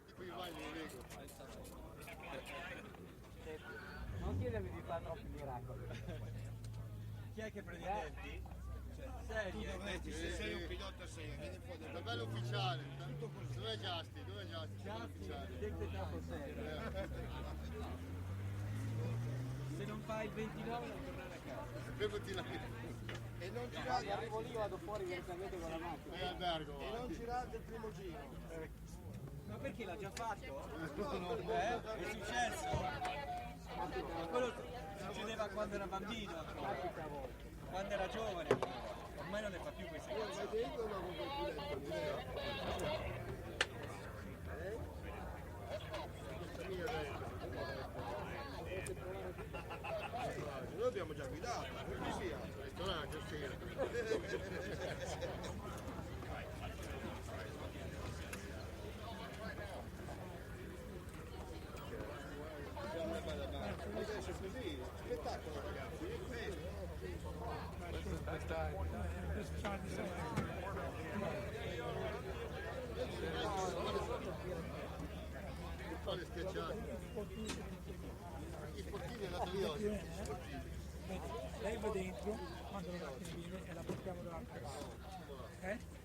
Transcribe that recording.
tipo i vai li leggo. Non chiedermi di fare troppi miracoli. Chi è che prende i tempi? Serio? Sei un pilota serio, vieni fuori. La bella ufficiale. Dov'è Giasti? Dov'è Giasti? Gente troppo serio. Se non fai il 29 non tornare a casa. Bevuti la E non Quando girate, arrivo lì vado fuori direttamente con la macchina. è albergo. e non girate il primo giro. Ma perché l'ha già fatto? È successo? Ma quello succedeva quando era bambino, Capita a volte. quando era giovane. Ormai non ne fa più queste cose. Ma dentro o no con quel Noi abbiamo già guidato, quindi sia. Ristorante, sì. Adesso è così, spettacolo ragazzi, è Quale schiacciato? I sportivi è andato via oggi. Lei va dentro quando la macchina viene e la portiamo dall'altra parte.